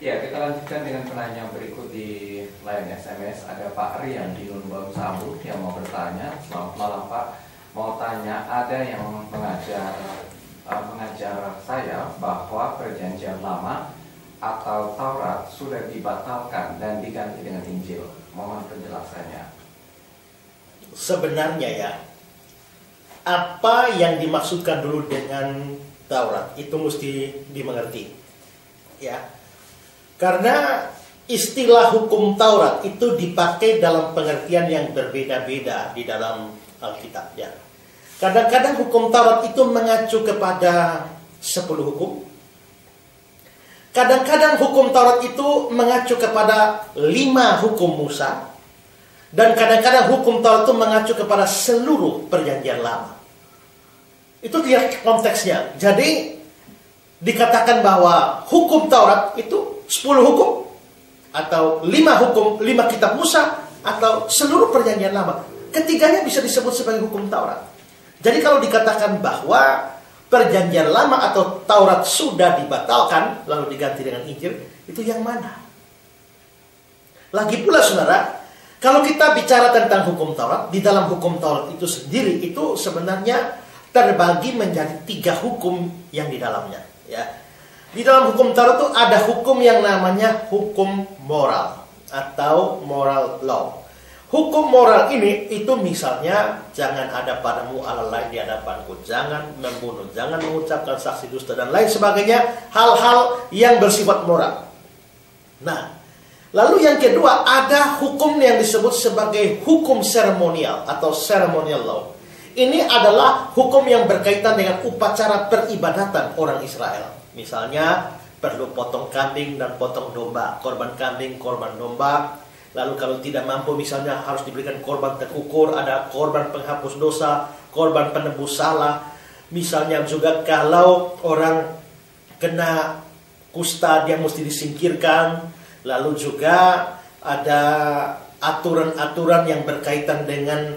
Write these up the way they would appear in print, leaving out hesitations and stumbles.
Ya, kita lanjutkan dengan penanya berikut di line SMS. Ada Pak Rian di Numbang Sambut yang mau bertanya. Selamat malam Pak. Mau tanya, ada yang mengajar saya bahwa perjanjian lama atau Taurat sudah dibatalkan dan diganti dengan Injil. Mohon penjelasannya. Sebenarnya ya, apa yang dimaksudkan dulu dengan Taurat itu mesti dimengerti. Ya. Karena istilah hukum Taurat itu dipakai dalam pengertian yang berbeda-beda di dalam Alkitab ya. Kadang-kadang hukum Taurat itu mengacu kepada 10 hukum. Kadang-kadang hukum Taurat itu mengacu kepada 5 hukum Musa. Dan kadang-kadang hukum Taurat itu mengacu kepada seluruh perjanjian lama. Itu lihat konteksnya. Jadi dikatakan bahwa hukum Taurat itu 10 hukum atau 5 hukum, 5 kitab Musa atau seluruh perjanjian lama. Ketiganya bisa disebut sebagai hukum Taurat. Jadi kalau dikatakan bahwa perjanjian lama atau Taurat sudah dibatalkan lalu diganti dengan Injil, itu yang mana? Lagi pula saudara, kalau kita bicara tentang hukum Taurat, di dalam hukum Taurat itu sendiri itu sebenarnya terbagi menjadi 3 hukum yang di dalamnya ya. Di dalam hukum Taurat itu ada hukum yang namanya hukum moral atau moral law. Hukum moral ini itu misalnya jangan ada padamu Allah lain di hadapanku, jangan membunuh, jangan mengucapkan saksi dusta dan lain sebagainya, hal-hal yang bersifat moral. Nah, lalu yang kedua ada hukum yang disebut sebagai hukum seremonial atau ceremonial law. Ini adalah hukum yang berkaitan dengan upacara peribadatan orang Israel. Misalnya perlu potong kambing dan potong domba, korban kambing, korban domba. Lalu kalau tidak mampu misalnya harus diberikan korban terukur, ada korban penghapus dosa, korban penebus salah. Misalnya juga kalau orang kena kusta dia mesti disingkirkan. Lalu juga ada aturan-aturan yang berkaitan dengan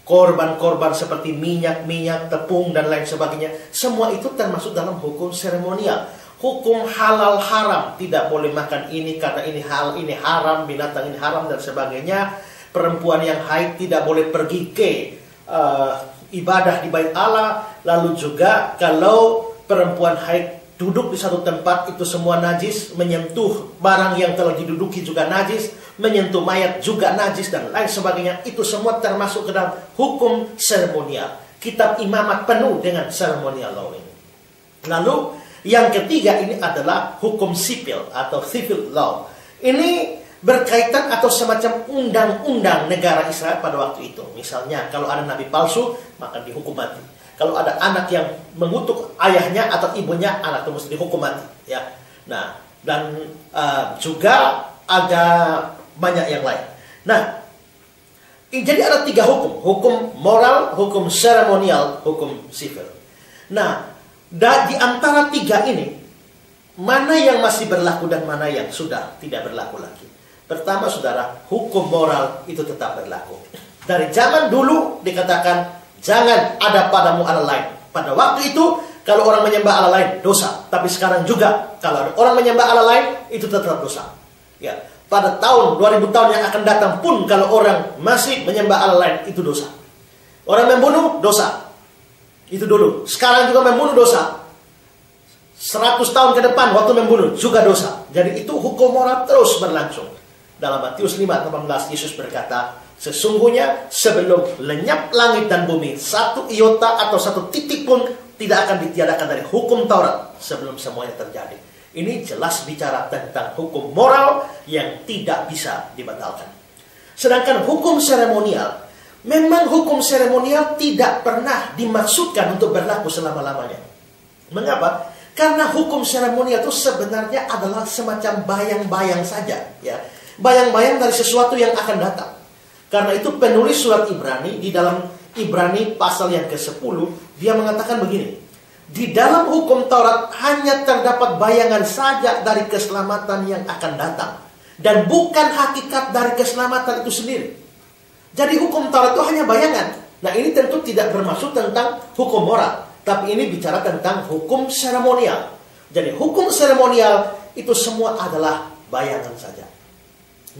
korban-korban seperti minyak, tepung dan lain sebagainya. Semua itu termasuk dalam hukum seremonial. Hukum halal haram, tidak boleh makan ini karena ini hal ini haram, binatang ini haram dan sebagainya. Perempuan yang haid tidak boleh pergi ke ibadah di bait Allah. Lalu juga kalau perempuan haid duduk di satu tempat itu semua najis, menyentuh barang yang telah diduduki juga najis, menyentuh mayat juga najis dan lain sebagainya. Itu semua termasuk ke dalam hukum seremonial. Kitab imamat penuh dengan seremonial law ini. Lalu yang ketiga ini adalah hukum sipil atau civil law. Ini berkaitan atau semacam undang-undang negara Israel pada waktu itu. Misalnya kalau ada nabi palsu maka dihukum mati. Kalau ada anak yang mengutuk ayahnya atau ibunya, anak itu mesti dihukum mati ya. Nah, dan juga ada banyak yang lain. Nah, jadi ada 3 hukum. Hukum moral, hukum seremonial, hukum sipil. Nah, di antara 3 ini, mana yang masih berlaku dan mana yang sudah tidak berlaku lagi? Pertama, saudara, hukum moral itu tetap berlaku. Dari zaman dulu dikatakan, jangan ada padamu Allah lain. Pada waktu itu, kalau orang menyembah Allah lain, dosa. Tapi sekarang juga, kalau orang menyembah Allah lain, itu tetap dosa. Ya. Pada tahun 2000 tahun yang akan datang pun kalau orang masih menyembah Allah lain itu dosa. Orang membunuh dosa. Itu dulu. Sekarang juga membunuh dosa. 100 tahun ke depan waktu membunuh juga dosa. Jadi itu hukum moral terus berlangsung. Dalam Matius 5:18 Yesus berkata, sesungguhnya sebelum lenyap langit dan bumi, 1 iota atau 1 titik pun tidak akan ditiadakan dari hukum Taurat sebelum semuanya terjadi. Ini jelas bicara tentang hukum moral yang tidak bisa dibatalkan. Sedangkan hukum seremonial, memang hukum seremonial tidak pernah dimaksudkan untuk berlaku selama-lamanya. Mengapa? Karena hukum seremonial itu sebenarnya adalah semacam bayang-bayang saja, ya. Bayang-bayang dari sesuatu yang akan datang. Karena itu penulis surat Ibrani di dalam Ibrani pasal yang ke-10 dia mengatakan begini. Di dalam hukum Taurat hanya terdapat bayangan saja dari keselamatan yang akan datang. Dan bukan hakikat dari keselamatan itu sendiri. Jadi hukum Taurat itu hanya bayangan. Nah ini tentu tidak bermaksud tentang hukum moral. Tapi ini bicara tentang hukum seremonial. Jadi hukum seremonial itu semua adalah bayangan saja.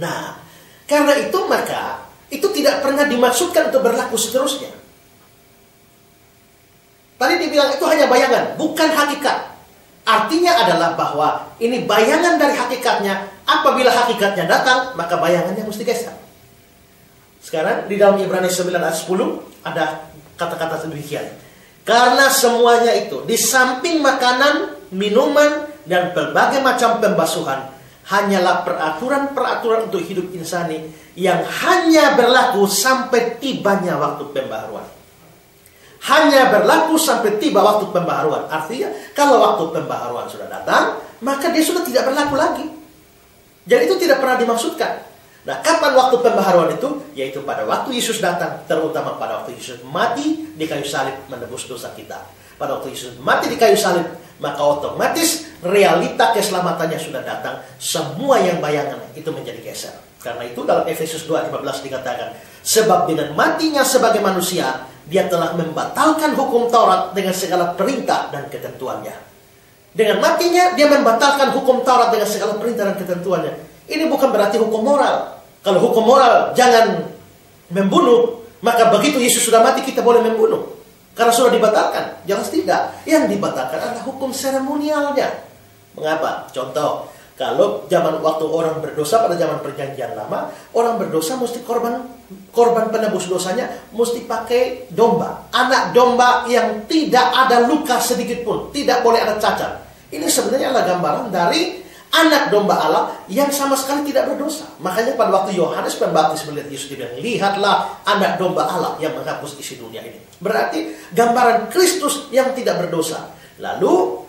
Nah, karena itu maka itu tidak pernah dimaksudkan untuk berlaku seterusnya. Tadi dibilang itu hanya bayangan, bukan hakikat. Artinya adalah bahwa ini bayangan dari hakikatnya. Apabila hakikatnya datang, maka bayangannya mesti geser. Sekarang di dalam Ibrani 9 ayat 10 ada kata-kata demikian. Karena semuanya itu, di samping makanan, minuman, dan berbagai macam pembasuhan, hanyalah peraturan-peraturan untuk hidup insani yang hanya berlaku sampai tibanya waktu pembaharuan. Hanya berlaku sampai tiba waktu pembaharuan. Artinya, kalau waktu pembaharuan sudah datang, maka dia sudah tidak berlaku lagi. Jadi itu tidak pernah dimaksudkan. Nah, kapan waktu pembaharuan itu? Yaitu pada waktu Yesus datang, terutama pada waktu Yesus mati di kayu salib menebus dosa kita. Pada waktu Yesus mati di kayu salib, maka otomatis realita keselamatannya sudah datang. Semua yang bayangan itu menjadi geser. Karena itu dalam Efesus 2:15 dikatakan, sebab dengan matinya sebagai manusia, dia telah membatalkan hukum Taurat dengan segala perintah dan ketentuannya. Dengan matinya, dia membatalkan hukum Taurat dengan segala perintah dan ketentuannya. Ini bukan berarti hukum moral. Kalau hukum moral, jangan membunuh, maka begitu Yesus sudah mati, kita boleh membunuh. Karena sudah dibatalkan. Jelas tidak. Yang dibatalkan adalah hukum seremonialnya. Mengapa? Contoh, kalau zaman waktu orang berdosa pada zaman perjanjian lama, orang berdosa mesti korban penebus dosanya mesti pakai domba. Anak domba yang tidak ada luka sedikit pun, tidak boleh ada cacat. Ini sebenarnya adalah gambaran dari anak domba Allah yang sama sekali tidak berdosa. Makanya pada waktu Yohanes Pembaptis melihat Yesus, dia bilang, lihatlah anak domba Allah yang menghapus isi dunia ini. Berarti gambaran Kristus yang tidak berdosa. Lalu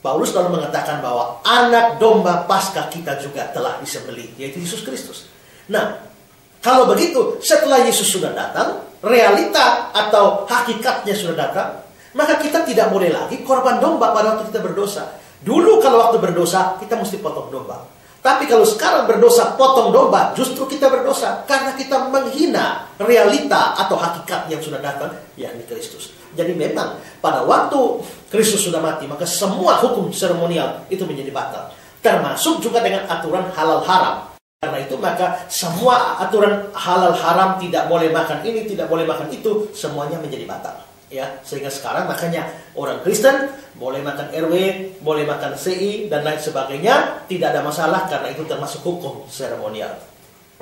Paulus lalu mengatakan bahwa anak domba Paskah kita juga telah disembelih, yaitu Yesus Kristus. Nah, kalau begitu, setelah Yesus sudah datang, realita atau hakikatnya sudah datang, maka kita tidak boleh lagi korban domba pada waktu kita berdosa. Dulu kalau waktu berdosa, kita mesti potong domba. Tapi kalau sekarang berdosa, potong domba, justru kita berdosa. Karena kita menghina realita atau hakikat yang sudah datang, yakni Kristus. Jadi memang pada waktu Kristus sudah mati, maka semua hukum seremonial itu menjadi batal. Termasuk juga dengan aturan halal haram. Karena itu maka semua aturan halal haram, tidak boleh makan ini, tidak boleh makan itu, semuanya menjadi batal. Ya, sehingga sekarang makanya orang Kristen boleh makan RW, boleh makan CI dan lain sebagainya, tidak ada masalah karena itu termasuk hukum seremonial.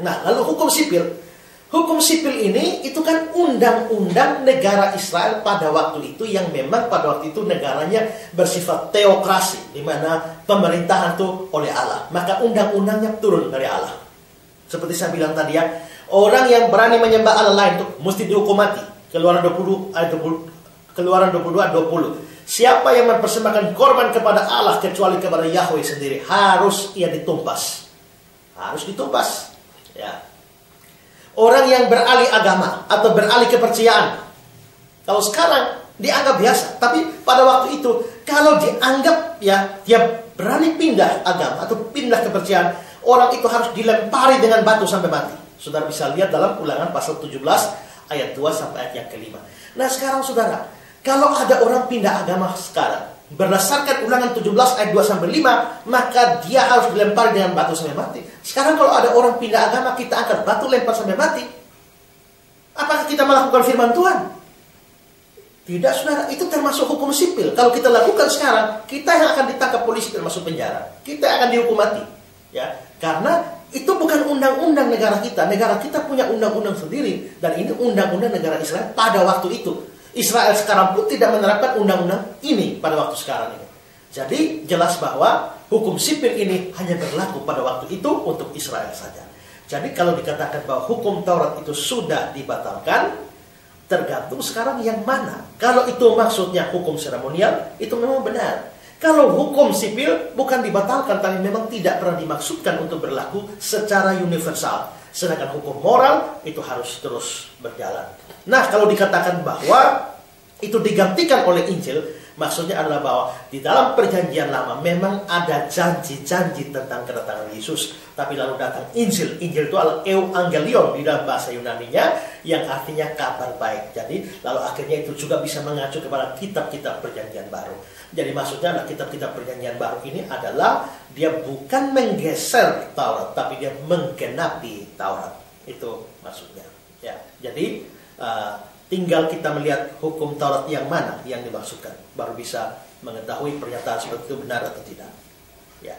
Nah, lalu hukum sipil. Hukum sipil ini itu kan undang-undang negara Israel pada waktu itu yang memang pada waktu itu negaranya bersifat teokrasi, di mana pemerintahan itu oleh Allah. Maka undang-undangnya turun dari Allah. Seperti saya bilang tadi ya, orang yang berani menyembah Allah lain itu mesti dihukum mati. Keluaran 22 ayat 20. Siapa yang mempersembahkan korban kepada Allah kecuali kepada Yahweh sendiri, harus ia ditumpas. Harus ditumpas. Ya. Orang yang beralih agama atau beralih kepercayaan, kalau sekarang dianggap biasa, tapi pada waktu itu kalau dianggap ya dia berani pindah agama atau pindah kepercayaan, orang itu harus dilempari dengan batu sampai mati. Saudara bisa lihat dalam Ulangan pasal 17 ayat 2 sampai ayat yang kelima. Nah sekarang saudara, kalau ada orang pindah agama sekarang, berdasarkan Ulangan 17 ayat 2 sampai 5, maka dia harus dilempar dengan batu sampai mati. Sekarang kalau ada orang pindah agama, kita angkat batu lempar sampai mati. Apakah kita melakukan firman Tuhan? Tidak saudara, itu termasuk hukum sipil. Kalau kita lakukan sekarang, kita yang akan ditangkap polisi termasuk penjara. Kita akan dihukum mati. Ya, karena itu bukan undang-undang negara kita. Negara kita punya undang-undang sendiri. Dan ini undang-undang negara Israel pada waktu itu. Israel sekarang pun tidak menerapkan undang-undang ini pada waktu sekarang ini. Jadi jelas bahwa hukum sipil ini hanya berlaku pada waktu itu untuk Israel saja. Jadi kalau dikatakan bahwa hukum Taurat itu sudah dibatalkan, tergantung sekarang yang mana. Kalau itu maksudnya hukum seremonial, itu memang benar. Kalau hukum sipil bukan dibatalkan, tapi memang tidak pernah dimaksudkan untuk berlaku secara universal. Sedangkan hukum moral itu harus terus berjalan. Nah, kalau dikatakan bahwa itu digantikan oleh Injil, maksudnya adalah bahwa di dalam perjanjian lama memang ada janji-janji tentang kedatangan Yesus. Tapi lalu datang Injil. Injil itu adalah Evangelion di dalam bahasa Yunaninya, yang artinya kabar baik. Jadi lalu akhirnya itu juga bisa mengacu kepada kitab-kitab perjanjian baru. Jadi maksudnya adalah kitab-kitab perjanjian baru ini adalah dia bukan menggeser Taurat, tapi dia menggenapi Taurat. Itu maksudnya. Ya, jadi tinggal kita melihat hukum Taurat yang mana yang dimaksudkan, baru bisa mengetahui pernyataan seperti itu benar atau tidak. Ya.